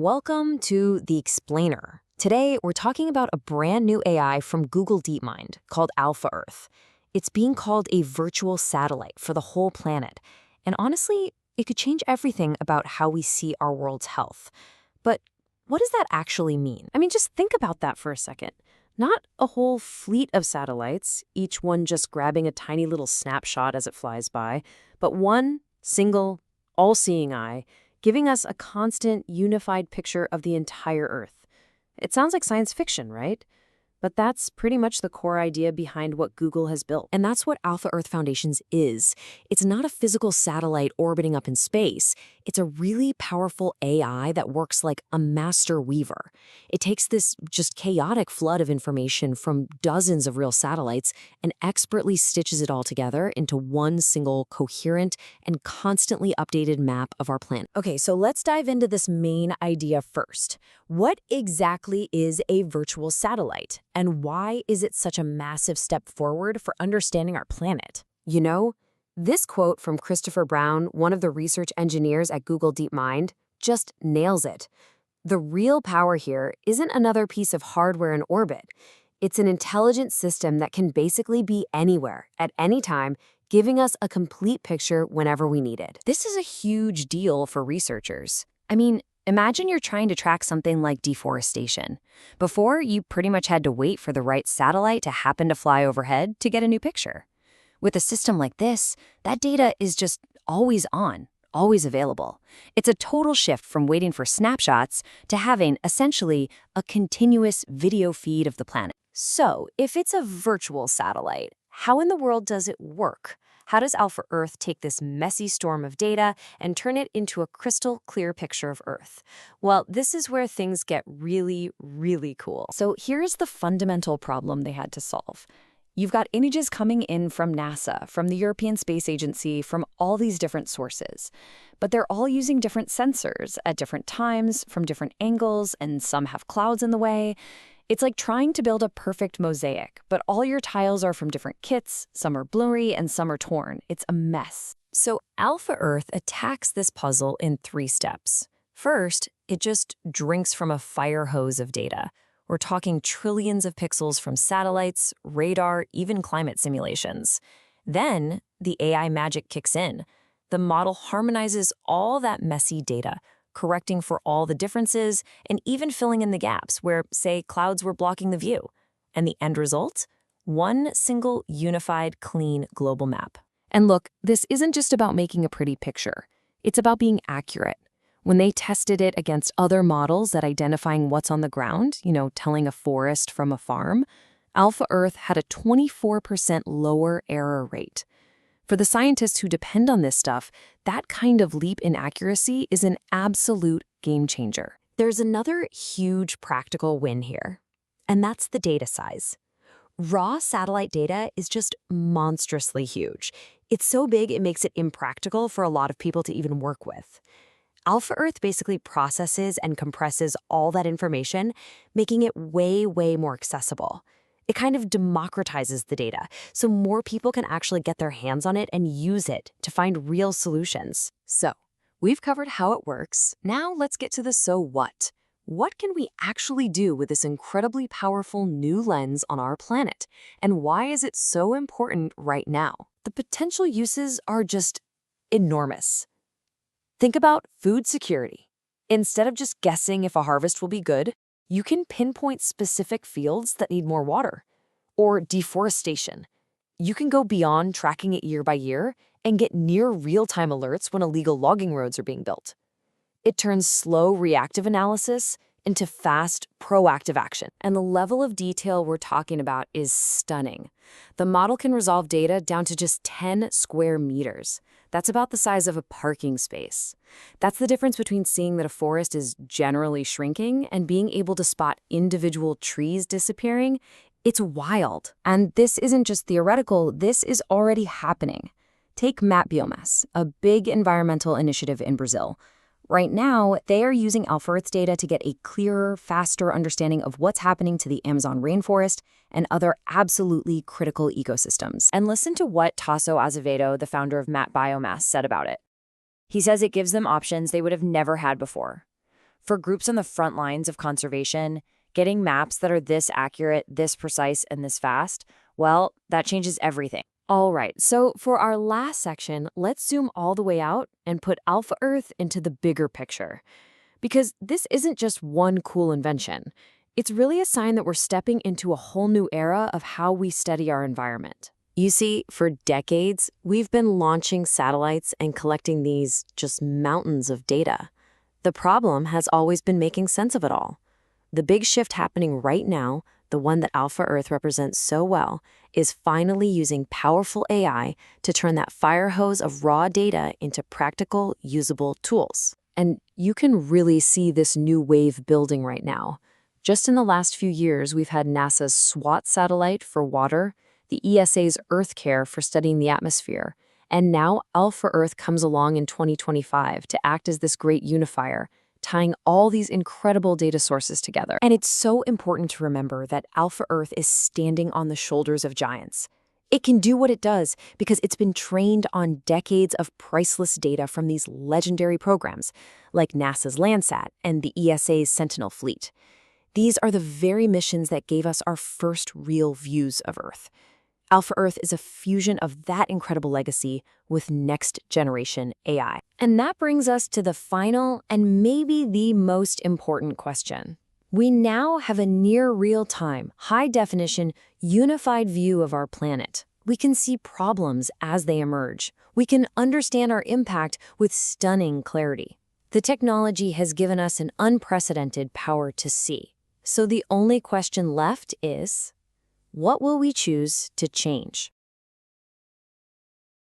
Welcome to The Explainer. Today, we're talking about a brand new AI from Google DeepMind called AlphaEarth. It's being called a virtual satellite for the whole planet. And honestly, it could change everything about how we see our world's health. But what does that actually mean? I mean, just think about that for a second. Not a whole fleet of satellites, each one just grabbing a tiny little snapshot as it flies by, but one single, all-seeing eye, giving us a constant, unified picture of the entire Earth. It sounds like science fiction, right? But that's pretty much the core idea behind what Google has built. And that's what AlphaEarth Foundations is. It's not a physical satellite orbiting up in space. It's a really powerful AI that works like a master weaver. It takes this just chaotic flood of information from dozens of real satellites and expertly stitches it all together into one single coherent and constantly updated map of our planet. Okay, so let's dive into this main idea first. What exactly is a virtual satellite? And why is it such a massive step forward for understanding our planet? You know, this quote from Christopher Brown, one of the research engineers at Google DeepMind, just nails it. The real power here isn't another piece of hardware in orbit. It's an intelligent system that can basically be anywhere, at any time, giving us a complete picture whenever we need it. This is a huge deal for researchers. I mean, imagine you're trying to track something like deforestation. Before, you pretty much had to wait for the right satellite to happen to fly overhead to get a new picture. With a system like this, that data is just always on, always available. It's a total shift from waiting for snapshots to having, essentially, a continuous video feed of the planet. So, if it's a virtual satellite, how in the world does it work? How does AlphaEarth take this messy storm of data and turn it into a crystal clear picture of Earth? Well, this is where things get really, really cool. So here's the fundamental problem they had to solve. You've got images coming in from NASA, from the European Space Agency, from all these different sources. But they're all using different sensors at different times, from different angles, and some have clouds in the way. It's like trying to build a perfect mosaic, but all your tiles are from different kits, some are blurry and some are torn. It's a mess. So AlphaEarth attacks this puzzle in 3 steps. First, it just drinks from a fire hose of data. We're talking trillions of pixels from satellites, radar, even climate simulations. Then, the AI magic kicks in. The model harmonizes all that messy data, correcting for all the differences, and even filling in the gaps where, say, clouds were blocking the view. And the end result? One single, unified, clean global map. And look, this isn't just about making a pretty picture. It's about being accurate. When they tested it against other models at identifying what's on the ground, telling a forest from a farm, AlphaEarth had a 24% lower error rate. For the scientists who depend on this stuff, that kind of leap in accuracy is an absolute game changer. There's another huge practical win here, and that's the data size. Raw satellite data is just monstrously huge. It's so big it makes it impractical for a lot of people to even work with. AlphaEarth basically processes and compresses all that information, making it way, way more accessible. It kind of democratizes the data, so more people can actually get their hands on it and use it to find real solutions. So, we've covered how it works. Now let's get to the so what. What can we actually do with this incredibly powerful new lens on our planet? And why is it so important right now? The potential uses are just enormous. Think about food security. Instead of just guessing if a harvest will be good, you can pinpoint specific fields that need more water. Or deforestation. You can go beyond tracking it year by year and get near real-time alerts when illegal logging roads are being built. It turns slow reactive analysis into fast, proactive action. And the level of detail we're talking about is stunning. The model can resolve data down to just 10 square meters. That's about the size of a parking space. That's the difference between seeing that a forest is generally shrinking and being able to spot individual trees disappearing. It's wild. And this isn't just theoretical, this is already happening. Take Map Biomass, a big environmental initiative in Brazil. Right now, they are using AlphaEarth's data to get a clearer, faster understanding of what's happening to the Amazon rainforest and other absolutely critical ecosystems. And listen to what Tasso Azevedo, the founder of Map Biomass, said about it. He says it gives them options they would have never had before. For groups on the front lines of conservation, getting maps that are this accurate, this precise, and this fast, well, that changes everything. All right, so for our last section, let's zoom all the way out and put AlphaEarth into the bigger picture. Because this isn't just one cool invention. It's really a sign that we're stepping into a whole new era of how we study our environment. You see, for decades, we've been launching satellites and collecting these just mountains of data. The problem has always been making sense of it all. The big shift happening right now, the one that AlphaEarth represents so well, is finally using powerful AI to turn that fire hose of raw data into practical, usable tools. And you can really see this new wave building right now. Just in the last few years, we've had NASA's SWAT satellite for water, the ESA's EarthCare for studying the atmosphere, and now AlphaEarth comes along in 2025 to act as this great unifier, tying all these incredible data sources together. And it's so important to remember that AlphaEarth is standing on the shoulders of giants. It can do what it does because it's been trained on decades of priceless data from these legendary programs, like NASA's Landsat and the ESA's Sentinel fleet. These are the very missions that gave us our first real views of Earth. AlphaEarth is a fusion of that incredible legacy with next-generation AI. And that brings us to the final and maybe the most important question. We now have a near real-time, high-definition, unified view of our planet. We can see problems as they emerge. We can understand our impact with stunning clarity. The technology has given us an unprecedented power to see. So the only question left is, what will we choose to change?